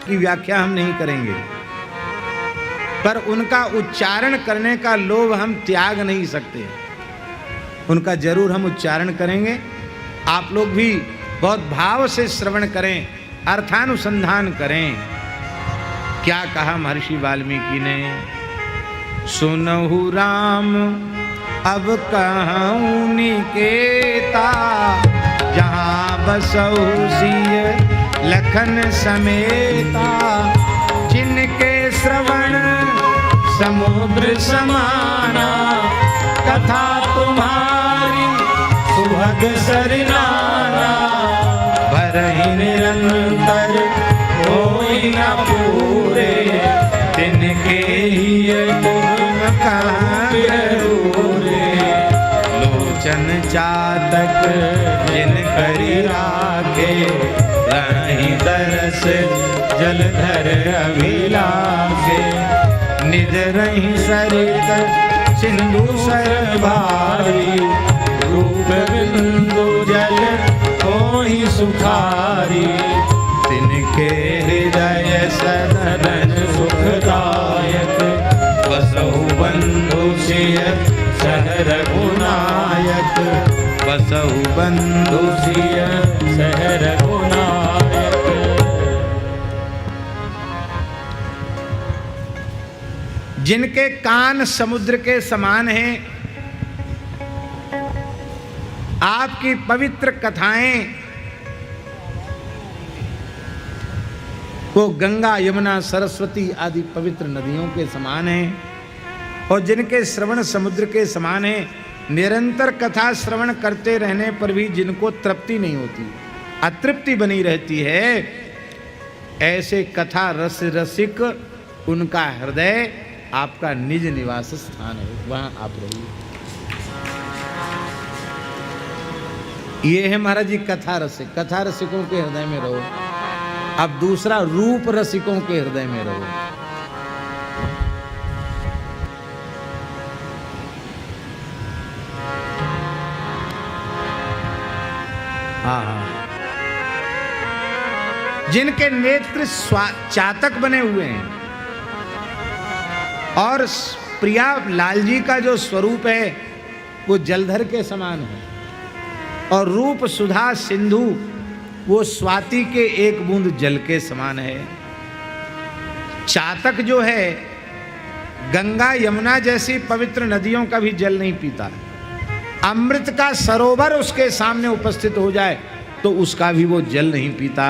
की व्याख्या हम नहीं करेंगे, पर उनका उच्चारण करने का लोभ हम त्याग नहीं सकते। उनका जरूर हम उच्चारण करेंगे। आप लोग भी बहुत भाव से श्रवण करें, अर्थानुसंधान करें। क्या कहा महर्षि वाल्मीकि ने? सुनहु राम अब कहूँ निकेता, जहाँ बसहु सिय लखन समेता। जिनके श्रवण समुद्र समाना, कथा तुम्हारी सुभग सरनाना। भरहि निरंतर होई न पूरे, तिनके ही गुण करूरे। लोचन चातक जिन करि राखे, रहि दरस जलधर अभिलाषे। निज रहि सरित सिंधु सर भारी, रूप बिंदु जल होहि सुखारी। तिनके हृदय सदन सुखदायक, बसहु बंधु सिय सह रघुनायक। बसहु बंधु सिय सह रघुनायक। जिनके कान समुद्र के समान हैं, आपकी पवित्र कथाएं वो गंगा यमुना सरस्वती आदि पवित्र नदियों के समान हैं, और जिनके श्रवण समुद्र के समान हैं। निरंतर कथा श्रवण करते रहने पर भी जिनको तृप्ति नहीं होती, अतृप्ति बनी रहती है, ऐसे कथा रस रसिक उनका हृदय आपका निज निवास स्थान है, वहां आप रहिए। ये है महाराज जी कथा रसिक। कथा रसिकों के हृदय में रहो। अब दूसरा, रूप रसिकों के हृदय में रहो। हाँ, जिनके नेत्र चातक बने हुए हैं, और प्रिया लाल जी का जो स्वरूप है वो जलधर के समान है, और रूप सुधा सिंधु वो स्वाति के एक बूंद जल के समान है। चातक जो है गंगा यमुना जैसी पवित्र नदियों का भी जल नहीं पीता। अमृत का सरोवर उसके सामने उपस्थित हो जाए तो उसका भी वो जल नहीं पीता,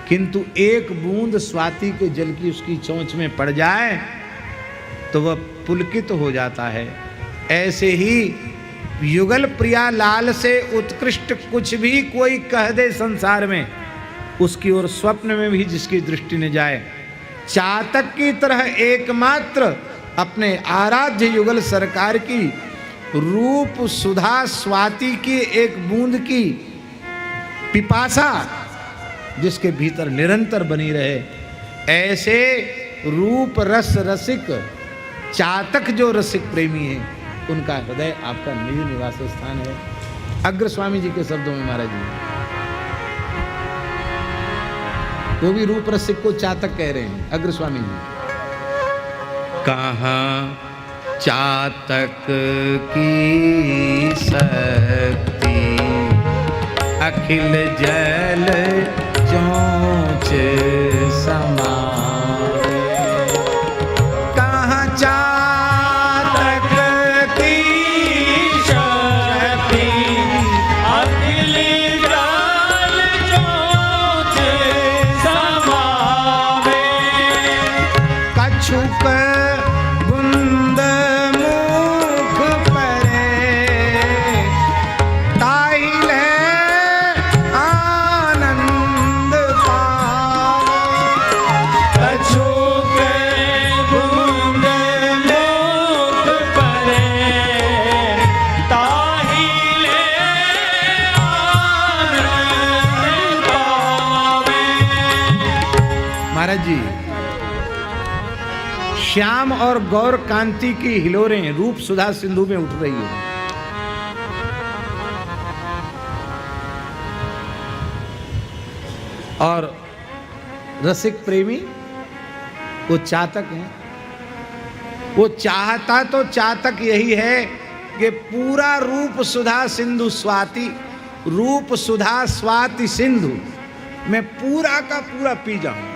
किंतु एक बूंद स्वाति के जल की उसकी चोंच में पड़ जाए तो वह पुलकित हो जाता है। ऐसे ही युगल प्रिया लाल से उत्कृष्ट कुछ भी कोई कह दे संसार में, उसकी ओर स्वप्न में भी जिसकी दृष्टि न जाए। चातक की तरह एकमात्र अपने आराध्य युगल सरकार की रूप सुधा स्वाति की एक बूंद की पिपासा जिसके भीतर निरंतर बनी रहे, ऐसे रूप रस रसिक चातक जो रसिक प्रेमी है, उनका हृदय आपका निज निवास स्थान है। अग्र स्वामी जी के शब्दों में महाराज जी, वो भी रूप रसिक को चातक कह रहे हैं। अग्र स्वामी जी, कहाँ चातक की शक्ति, अखिल जल चोंच समावे। कहाँ चातक की शक्ति, अखिल जल चोंच समावे। कछुक बुंद मुख परे, ताहिले आनंद पावे। कछुक बुंद मुख परे, ताहिले आनंद पावे। महाराज जी, श्याम और गौर कांति की हिलोरें रूप सुधा सिंधु में उठ रही है। और रसिक प्रेमी वो चातक है। वो चाहता तो चातक यही है कि पूरा रूप सुधा सिंधु स्वाति, रूप सुधा स्वाति सिंधु मैं पूरा का पूरा पी जाऊं,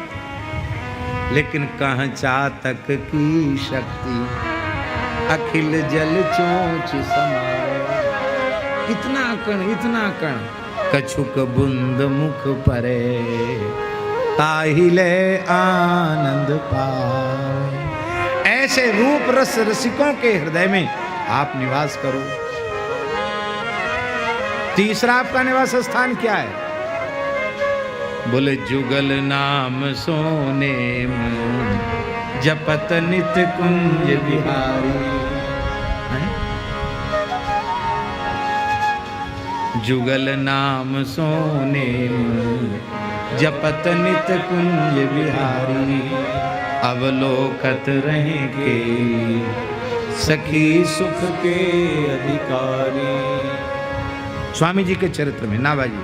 लेकिन कहाँ चातक की शक्ति अखिल जल चोंच समाए। इतना कण कछुक बुंद मुख परे, ताहिले आनंद पाए। ऐसे रूप रस रसिकों के हृदय में आप निवास करो। तीसरा आपका निवास स्थान क्या है? बोले जुगल नाम सोने जपत नित कुंज बिहारी। जुगल नाम सोने जपत नित कुंज बिहारी, अवलोकत रहे के सखी सुख के अधिकारी। स्वामी जी के चरित्र में, नाभाजी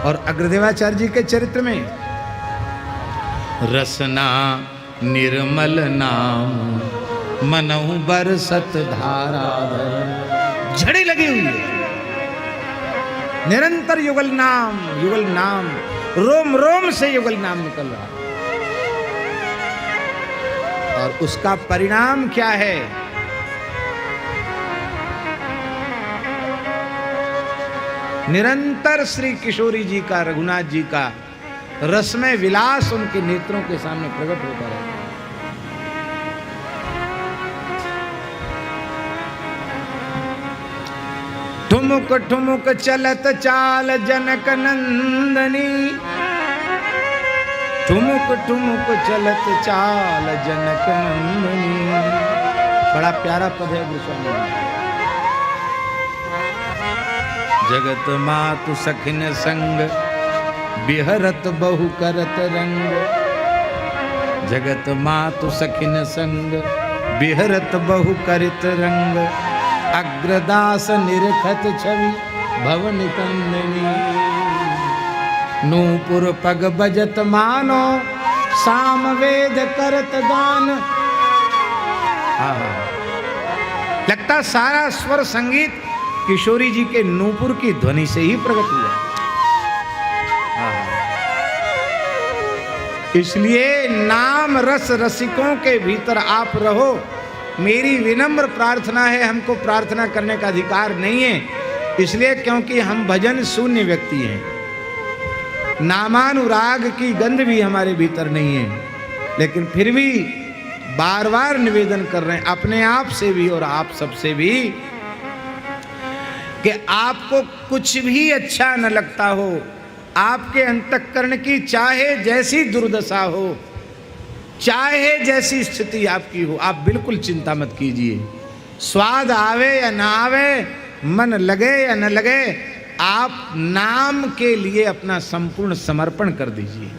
और अग्रदेवाचार्य जी के चरित्र में रसना निर्मल नाम मनहु बरसत धारा, झड़ी लगी हुई है। निरंतर युगल नाम, रोम रोम से युगल नाम निकल रहा है। और उसका परिणाम क्या है? निरंतर श्री किशोरी जी का, रघुनाथ जी का रसमय विलास उनके नेत्रों के सामने प्रकट होता रहा। ठुमुक ठुमुक चलत चाल जनक नंदनी, ठुमुक ठुमुक चलत चाल जनक नंदनी। बड़ा प्यारा पद है गोस्वामी। जगत मातु सखिन संग बिहरत बहु करत रंग, जगत मातु सखिन संग बिहरत बहु करत रंग, अग्रदास निरखत छवि भवन कंदनी, नूपुर पग बजत मानो सामवेद करत गान। लगता सारा स्वर संगीत किशोरी जी के नूपुर की ध्वनि से ही प्रकट हुआ। इसलिए नाम रस रसिकों के भीतर आप रहो। मेरी विनम्र प्रार्थना है, हमको प्रार्थना करने का अधिकार नहीं है, इसलिए क्योंकि हम भजन शून्य व्यक्ति हैं। नामानुराग की गंध भी हमारे भीतर नहीं है, लेकिन फिर भी बार बार निवेदन कर रहे हैं अपने आप से भी और आप सबसे भी कि आपको कुछ भी अच्छा न लगता हो, आपके अंतःकरण की चाहे जैसी दुर्दशा हो, चाहे जैसी स्थिति आपकी हो, आप बिल्कुल चिंता मत कीजिए। स्वाद आवे या ना आवे, मन लगे या न लगे, आप नाम के लिए अपना संपूर्ण समर्पण कर दीजिए।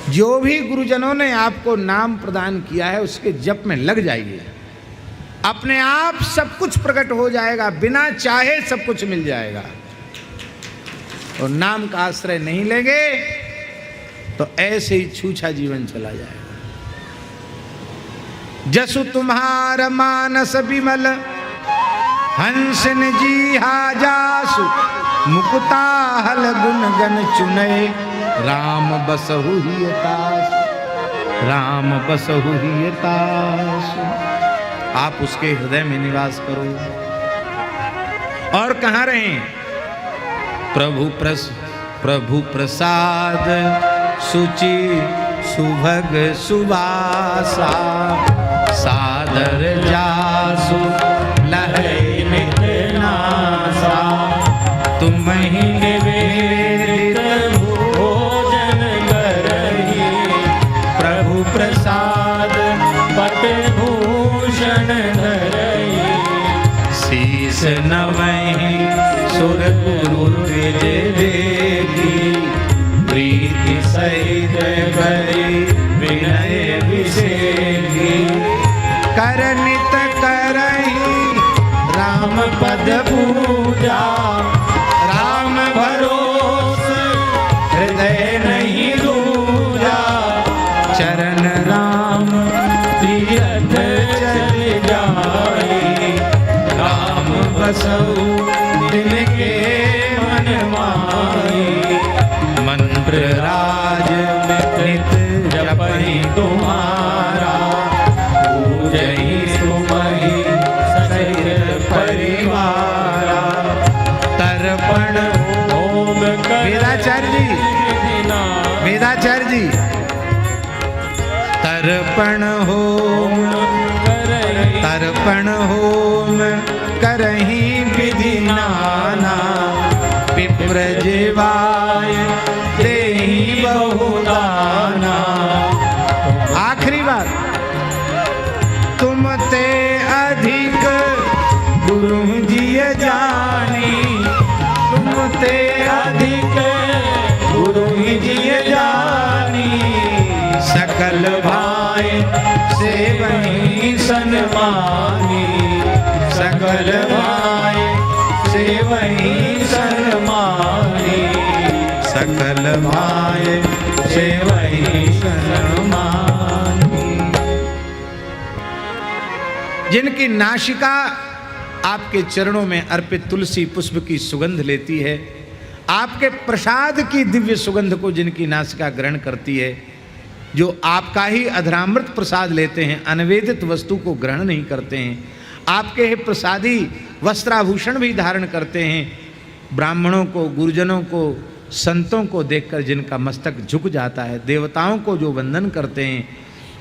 जो भी गुरुजनों ने आपको नाम प्रदान किया है उसके जप में लग जाइए, अपने आप सब कुछ प्रकट हो जाएगा, बिना चाहे सब कुछ मिल जाएगा। और नाम का आश्रय नहीं लेंगे तो ऐसे ही छूछा जीवन चला जाएगा। जसु तुम्हार मानस विमल हंसन जी जासु, मुकुता हल गुण गण चुनय, राम बसहु हिय तासु, राम बसहु हिय तासु। आप उसके हृदय में निवास करो। और कहाँ रहें? प्रभु प्रसाद सुचि सुभग सुवासा, सादर जासु लहै नित नासा, तुम ही निवेदित भोजन करहि, प्रभु प्रसाद पट भूषण धरहि, शीस नवहि सुर गुरु द्विज देहि, प्रीति सहित करि विनय विसेहि, करनित करहि राम पद पूजा, चरण राम तीरथ चल जाए, राम बसऊ तिनके मन माही, मंत्र राज नित जपहि तुम्हारा, पूजहि सुमहि सहित परिवारा, तर्पण होम वेदाचार्य जी, वेदाचार्य जी, तर्पण होम करहि विधि नाना, विप्र जीवाय देहि बहुदाना। आखिरी बात, तुम ते अधिक गुरु जी जानी, तुम ते अधिक गुरु जी जानी, सकल भाई सेवहि सन्मानी, सकल भाई सेवहि सन्मानी, सकल भाई सेवहि सन्मानी। जिनकी नासिका आपके चरणों में अर्पित तुलसी पुष्प की सुगंध लेती है, आपके प्रसाद की दिव्य सुगंध को जिनकी नासिका ग्रहण करती है, जो आपका ही अधरामृत प्रसाद लेते हैं, अनवेदित वस्तु को ग्रहण नहीं करते हैं, आपके ही प्रसादी वस्त्राभूषण भी धारण करते हैं, ब्राह्मणों को, गुरुजनों को, संतों को देखकर जिनका मस्तक झुक जाता है, देवताओं को जो वंदन करते हैं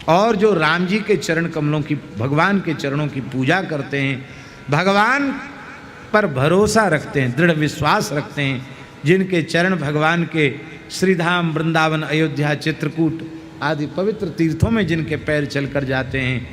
और जो राम जी के चरण कमलों की, भगवान के चरणों की पूजा करते हैं, भगवान पर भरोसा रखते हैं, दृढ़ विश्वास रखते हैं, जिनके चरण भगवान के श्रीधाम, वृंदावन, अयोध्या, चित्रकूट आदि पवित्र तीर्थों में जिनके पैर चलकर जाते हैं,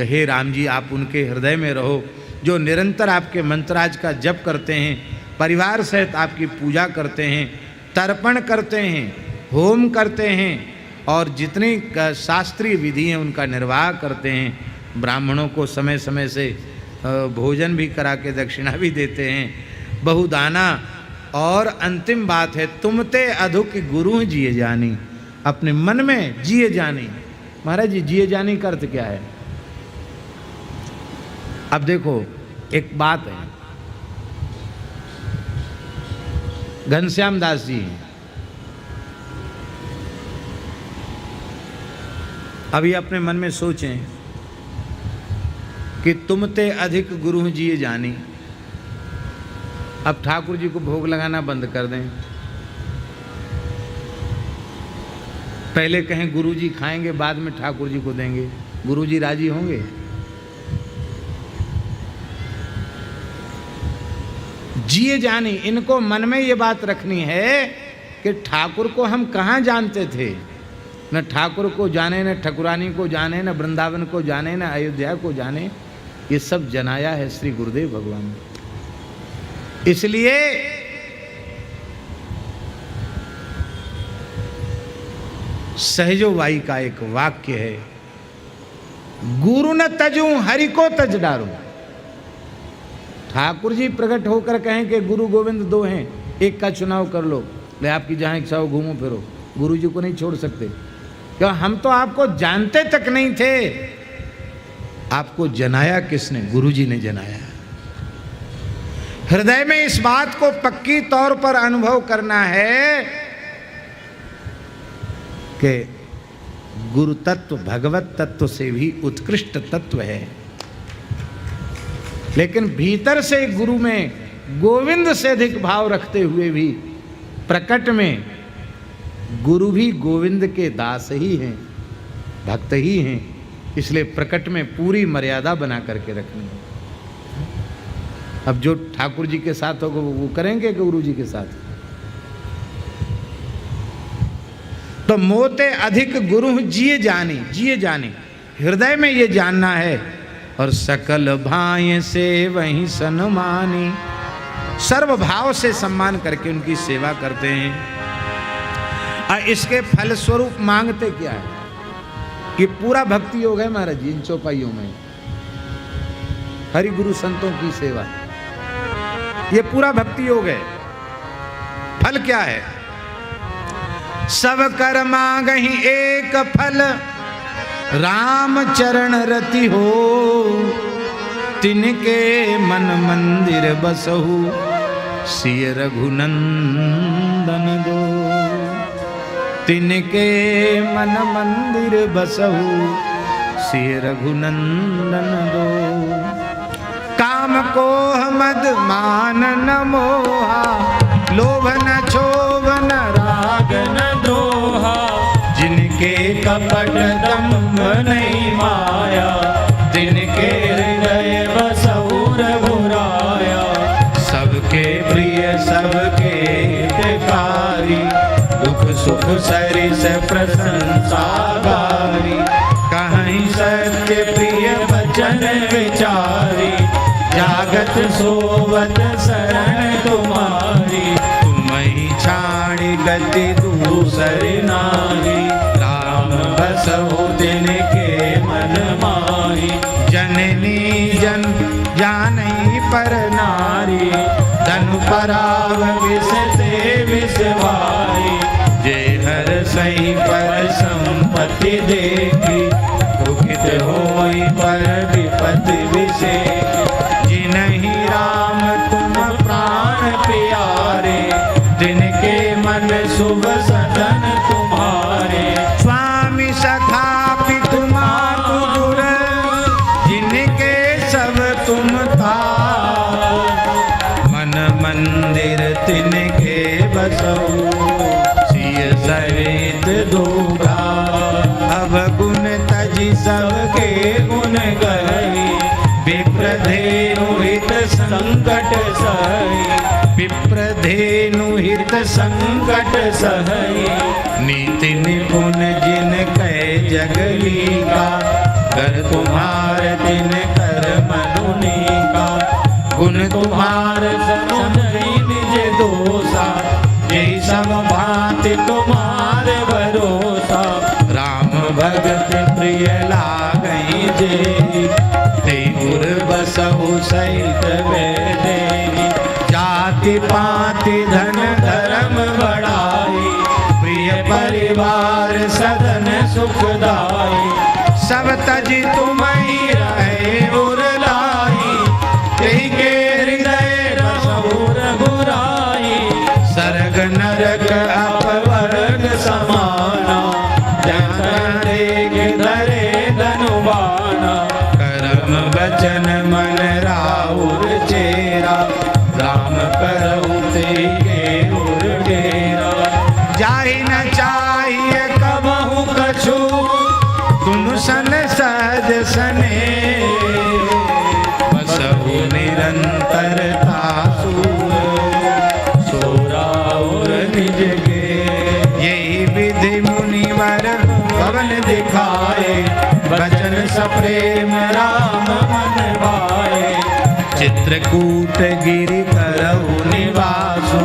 हे राम जी आप उनके हृदय में रहो, जो निरंतर आपके मंत्राज का जप करते हैं, परिवार सहित आपकी पूजा करते हैं, तर्पण करते हैं, होम करते हैं और जितनी शास्त्रीय विधि हैं उनका निर्वाह करते हैं, ब्राह्मणों को समय समय से भोजन भी करा के दक्षिणा भी देते हैं, बहुदाना। और अंतिम बात है, तुमते अधुक गुरु जिए जानी, अपने मन में जिए जानी। महाराज जी, जिए जानी का अर्थ क्या है? अब देखो, एक बात है, घनश्याम दास जी हैं, अभी अपने मन में सोचें कि तुमते अधिक गुरु जिए जानी। अब ठाकुर जी को भोग लगाना बंद कर दें, पहले कहें गुरु जी खाएंगे, बाद में ठाकुर जी को देंगे, गुरु जी राजी होंगे? जिए जानी, इनको मन में ये बात रखनी है कि ठाकुर को हम कहाँ जानते थे, न ठाकुर को जाने, न ठकुरानी को जाने, न वृंदावन को जाने, न अयोध्या को जाने, ये सब जनाया है श्री गुरुदेव भगवान ने। इसलिए सहजो वाई का एक वाक्य है, गुरु न तजू हरि को तज डारू। ठाकुर जी प्रकट होकर कहें कि गुरु गोविंद दो हैं, एक का चुनाव कर लो, ले आपकी जहाँ इच्छा हो घूमो फिरो, गुरु जी को नहीं छोड़ सकते। क्यों? हम तो आपको जानते तक नहीं थे, आपको जनाया किसने? गुरु जी ने जनाया। हृदय में इस बात को पक्की तौर पर अनुभव करना है कि गुरु तत्व भगवत तत्व से भी उत्कृष्ट तत्व है, लेकिन भीतर से गुरु में गोविंद से अधिक भाव रखते हुए भी प्रकट में गुरु भी गोविंद के दास ही हैं, भक्त ही हैं, इसलिए प्रकट में पूरी मर्यादा बना करके रखनी है। अब जो ठाकुर जी के साथ होगा वो करेंगे गुरु जी के साथ। तो मोते अधिक गुरु जिए जानी, जिए जानी, हृदय में ये जानना है। और सकल भाई से वही सन्मानी, सर्व भाव से सम्मान करके उनकी सेवा करते हैं। और इसके फल स्वरूप मांगते क्या है कि पूरा भक्ति योग है महाराज जी इन चौपाइयों में, हरि गुरु संतों की सेवा, ये पूरा भक्ति योग है। फल क्या है? सब कर मांगहि एक फल, राम चरण रति हो, तिनके मन मंदिर बसहु, सिय रघुनंदन दो। तिनके मन मंदिर बसहु, सिय रघुनंदन दो। काम कोह मद मान न मोहा, लोभ न क्षोभ न राग न द्रोहा। जिनके कपट दम्भ नहीं माया, तिनके हृदय बसहु रघुराया। सबके प्रिय सबके हितकारी, दुख सुख सरिस प्रशंसा गारी। कहीं सत्य प्रिय वचन विचारी, जागत सोवत शरण तुम्हारी। तुम्हि छाड़ी गति दूसरी नारी, राम बसहु तिनके मन माही। जननी जन जानई पर नारी, धनु पराग विष ते विषवारी। जे हर सही पर संपत्ति देखी, दुखित होई पर विपत्ति विषेखी। जिनहि राम तुम प्राण प्यारे, तिनके मन शुभ सदन तुम्हारे। स्वामी सखा पितु मातु गुर, जिनके सब तुम था। मन मंदिर तिनके बसहु, सिय सहित दूरा। अब गुण तजी सबके गुण गई, विप्रधेनु हित संकट सही। विप्रधेनु हित संकट सही, नीति निपुण जिन कहे जगलीका। कर तुम्हार तिन कर मनुनी का, गुण तुम्हार सम निज दोषा। यही सब भांति तुम्हारे भरोसा। राम भगत प्रिय लागई जेहि, तेहुर बसहु सहित वैदेही। जाति पाति धन धर्म बढ़ाई, प्रिय परिवार सदन सुखदाई। सब तजी तुम्हि रहे उर लाई, तेहि के हृदय बसहु रघुराई। सर्ग नरक अपवर्ग समाना, जहाँ धरे धनुबाना। कर्म वचन मन राउर चेरा, राम करहु तेके उर डेरा। जाहि न चाहिए कबहु कछु, तुम सन सहज सने। बसहु निरंतरता सूर, सोराउर निज के। यही विधि मुनिवर पवन दिखाए, वचन सप्रेम राम मन भाए। चित्रकूट गिरि करहु निवासु,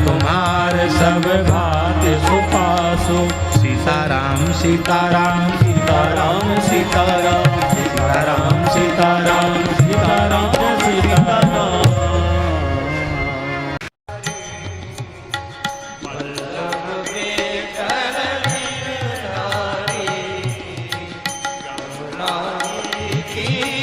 तुम्हार सब भात सुपासु। सीताराम सीताराम सीताराम सीताराम, सीताराम सीताराम सीताराम सीताराम। की